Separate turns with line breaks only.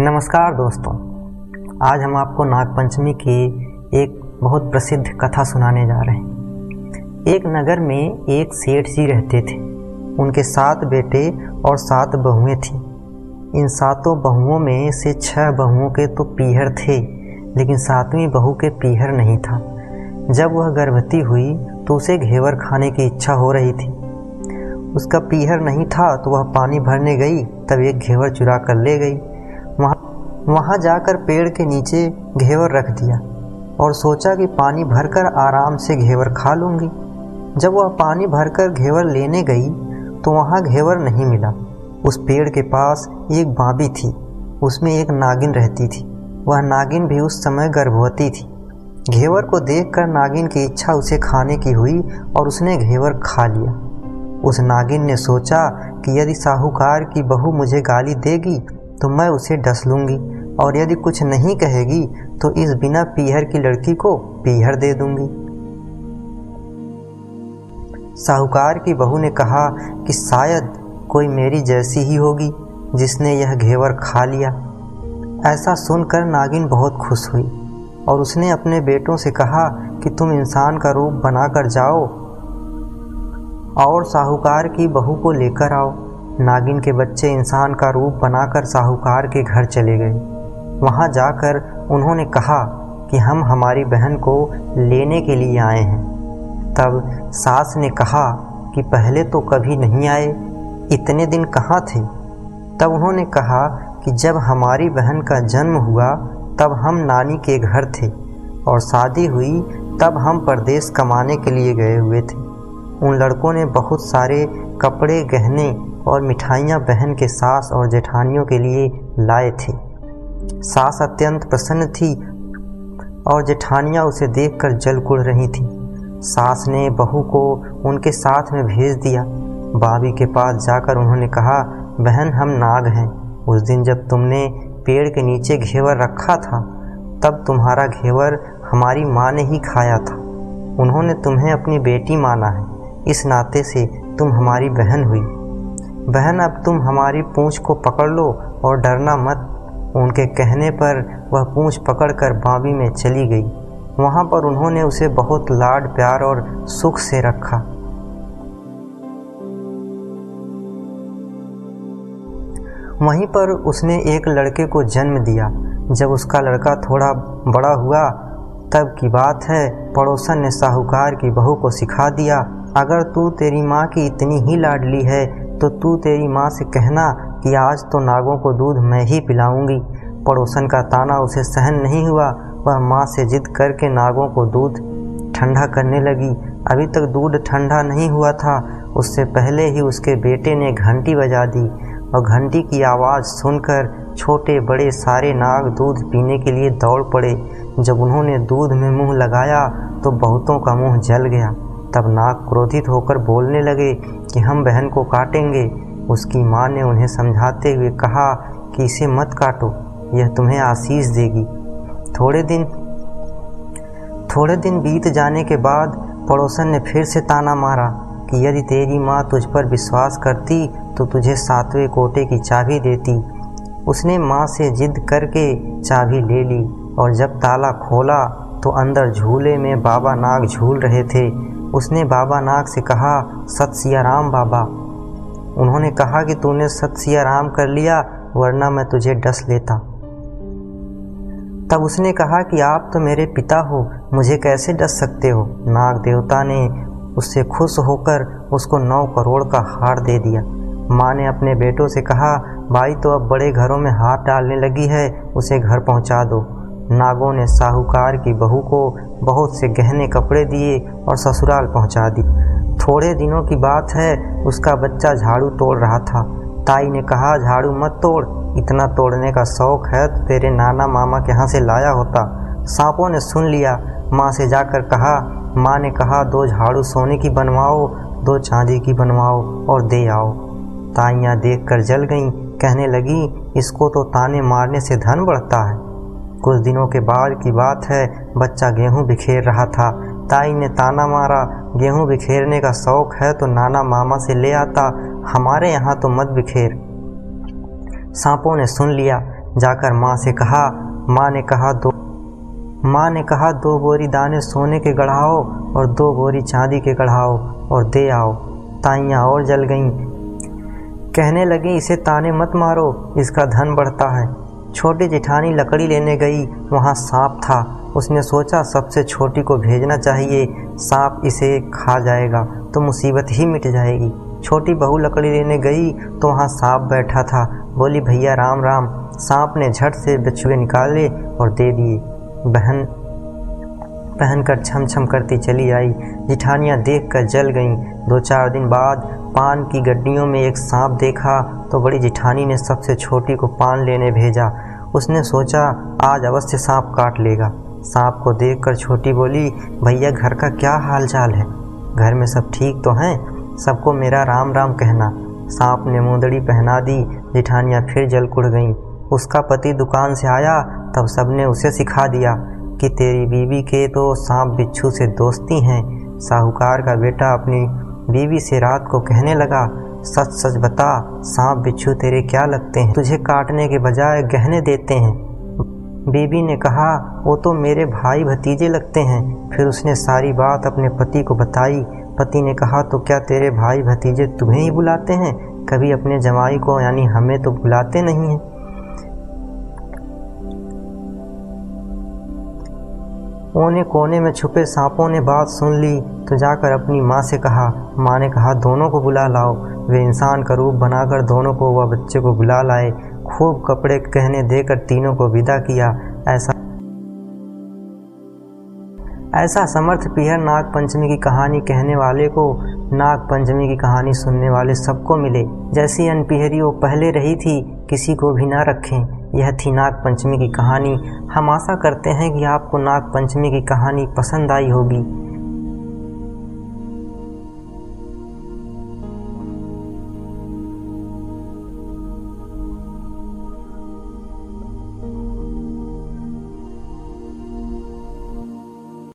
नमस्कार दोस्तों, आज हम आपको नागपंचमी की एक बहुत प्रसिद्ध कथा सुनाने जा रहे हैं। एक नगर में एक सेठ जी रहते थे। उनके 7 बेटे और 7 बहुएं थीं। इन 7 बहुओं में से 6 बहुओं के तो पीहर थे, लेकिन 7वीं बहू के पीहर नहीं था। जब वह गर्भवती हुई तो उसे घेवर खाने की इच्छा हो रही थी। उसका पीहर नहीं था तो वह पानी भरने गई, तब एक घेवर चुरा कर ले गई। वहाँ जाकर पेड़ के नीचे घेवर रख दिया और सोचा कि पानी भरकर आराम से घेवर खा लूँगी। जब वह पानी भरकर घेवर लेने गई तो वहाँ घेवर नहीं मिला। उस पेड़ के पास एक बाबी थी, उसमें एक नागिन रहती थी। वह नागिन भी उस समय गर्भवती थी। घेवर को देखकर नागिन की इच्छा उसे खाने की हुई और उसने घेवर खा लिया। उस नागिन ने सोचा कि यदि साहूकार की बहू मुझे गाली देगी तो मैं उसे डस लूँगी, और यदि कुछ नहीं कहेगी तो इस बिना पीहर की लड़की को पीहर दे दूँगी। साहूकार की बहू ने कहा कि शायद कोई मेरी जैसी ही होगी जिसने यह घेवर खा लिया। ऐसा सुनकर नागिन बहुत खुश हुई और उसने अपने बेटों से कहा कि तुम इंसान का रूप बनाकर जाओ और साहूकार की बहू को लेकर आओ। नागिन के बच्चे इंसान का रूप बनाकर साहूकार के घर चले गए। वहां जाकर उन्होंने कहा कि हम हमारी बहन को लेने के लिए आए हैं। तब सास ने कहा कि पहले तो कभी नहीं आए, इतने दिन कहाँ थे? तब उन्होंने कहा कि जब हमारी बहन का जन्म हुआ तब हम नानी के घर थे और शादी हुई तब हम परदेश कमाने के लिए गए हुए थे। उन लड़कों ने बहुत सारे कपड़े, गहने और मिठाइयाँ बहन के सास और जेठानियों के लिए लाए थे। सास अत्यंत प्रसन्न थी और जेठानियाँ उसे देखकर जल कुड़ रही थीं। सास ने बहू को उनके साथ में भेज दिया। बाबी के पास जाकर उन्होंने कहा, बहन हम नाग हैं। उस दिन जब तुमने पेड़ के नीचे घेवर रखा था तब तुम्हारा घेवर हमारी माँ ने ही खाया था। उन्होंने तुम्हें अपनी बेटी माना है, इस नाते से तुम हमारी बहन हुई। बहन अब तुम हमारी पूँछ को पकड़ लो और डरना मत। उनके कहने पर वह पूँछ पकड़कर बाबी में चली गई। वहाँ पर उन्होंने उसे बहुत लाड प्यार और सुख से रखा। वहीं पर उसने एक लड़के को जन्म दिया। जब उसका लड़का थोड़ा बड़ा हुआ तब की बात है, पड़ोसन ने साहूकार की बहू को सिखा दिया, अगर तू तेरी माँ की इतनी ही लाडली है तो तू तेरी माँ से कहना कि आज तो नागों को दूध मैं ही पिलाऊंगी। पड़ोसन का ताना उसे सहन नहीं हुआ। वह माँ से जिद करके नागों को दूध ठंडा करने लगी। अभी तक दूध ठंडा नहीं हुआ था, उससे पहले ही उसके बेटे ने घंटी बजा दी और घंटी की आवाज़ सुनकर छोटे बड़े सारे नाग दूध पीने के लिए दौड़ पड़े। जब उन्होंने दूध में मुँह लगाया तो बहुतों का मुँह जल गया। तब नाग क्रोधित होकर बोलने लगे कि हम बहन को काटेंगे। उसकी माँ ने उन्हें समझाते हुए कहा कि इसे मत काटो, यह तुम्हें आशीष देगी। थोड़े दिन बीत जाने के बाद पड़ोसन ने फिर से ताना मारा कि यदि तेरी माँ तुझ पर विश्वास करती तो तुझे 7वें कोटे की चाबी देती। उसने माँ से जिद करके चाबी ले ली और जब ताला खोला तो अंदर झूले में बाबा नाग झूल रहे थे। उसने बाबा नाग से कहा, सत सिया राम बाबा। उन्होंने कहा कि तूने सत सिया राम कर लिया, वरना मैं तुझे डस लेता। तब उसने कहा कि आप तो मेरे पिता हो, मुझे कैसे डस सकते हो? नाग देवता ने उससे खुश होकर उसको 9 करोड़ का हार दे दिया। माँ ने अपने बेटों से कहा, भाई तो अब बड़े घरों में हाथ डालने लगी है, उसे घर पहुँचा दो। नागों ने साहूकार की बहू को बहुत से गहने कपड़े दिए और ससुराल पहुंचा दी। थोड़े दिनों की बात है, उसका बच्चा झाड़ू तोड़ रहा था। ताई ने कहा, झाड़ू मत तोड़, इतना तोड़ने का शौक है तो तेरे नाना मामा के यहाँ से लाया होता। सांपों ने सुन लिया। माँ से जाकर कहा। माँ ने कहा, 2 झाड़ू सोने की बनवाओ, 2 चांदी की बनवाओ और दे आओ। ताइयाँ देखकर जल गईं, कहने लगी, इसको तो ताने मारने से धन बढ़ता है। कुछ दिनों के बाद की बात है, बच्चा गेहूं बिखेर रहा था। ताई ने ताना मारा, गेहूं बिखेरने का शौक है तो नाना मामा से ले आता, हमारे यहाँ तो मत बिखेर। सांपों ने सुन लिया। जाकर माँ से कहा। माँ ने कहा 2 बोरी दाने सोने के गढ़ाओ और 2 बोरी चांदी के गढ़ाओ और दे आओ। ताइयाँ और जल गईं। कहने लगी, इसे ताने मत मारो, इसका धन बढ़ता है। छोटी जेठानी लकड़ी लेने गई, वहाँ सांप था। उसने सोचा सबसे छोटी को भेजना चाहिए, सांप इसे खा जाएगा तो मुसीबत ही मिट जाएगी। छोटी बहू लकड़ी लेने गई तो वहाँ सांप बैठा था। बोली, भैया राम राम। सांप ने झट से बिच्छुए निकाले और दे दिए। बहन पहनकर छम छम करती चली आई। जिठानियाँ देखकर जल गईं। 2-4 दिन बाद पान की गड्डियों में एक सांप देखा तो बड़ी जिठानी ने सबसे छोटी को पान लेने भेजा। उसने सोचा आज अवश्य सांप काट लेगा। सांप को देखकर छोटी बोली, भैया घर का क्या हाल चाल है? घर में सब ठीक तो हैं? सबको मेरा राम राम कहना। सांप ने मुंदड़ी पहना दी। जिठानियाँ फिर जल कुड़ गईं। उसका पति दुकान से आया तब सबने उसे सिखा दिया कि तेरी बीवी के तो सांप बिच्छू से दोस्ती हैं। साहूकार का बेटा अपनी बीवी से रात को कहने लगा, सच सच बता, सांप बिच्छू तेरे क्या लगते हैं? तुझे काटने के बजाय गहने देते हैं। बीवी ने कहा, वो तो मेरे भाई भतीजे लगते हैं। फिर उसने सारी बात अपने पति को बताई। पति ने कहा, तो क्या तेरे भाई भतीजे तुम्हें ही बुलाते हैं? कभी अपने जमाई को यानी हमें तो बुलाते नहीं हैं। कोने कोने में छुपे सांपों ने बात सुन ली तो जाकर अपनी माँ से कहा। माँ ने कहा, दोनों को बुला लाओ। वे इंसान का रूप बनाकर दोनों को व बच्चे को बुला लाए। खूब कपड़े गहने देकर तीनों को विदा किया। ऐसा समर्थ पीहर नाग पंचमी की कहानी कहने वाले को, नाग पंचमी की कहानी सुनने वाले सबको मिले। जैसी अनपिहरी वो पहले रही थी, किसी को भी ना रखें। यह थी नाग पंचमी की कहानी। हम आशा करते हैं कि आपको नाग पंचमी की कहानी पसंद आई होगी।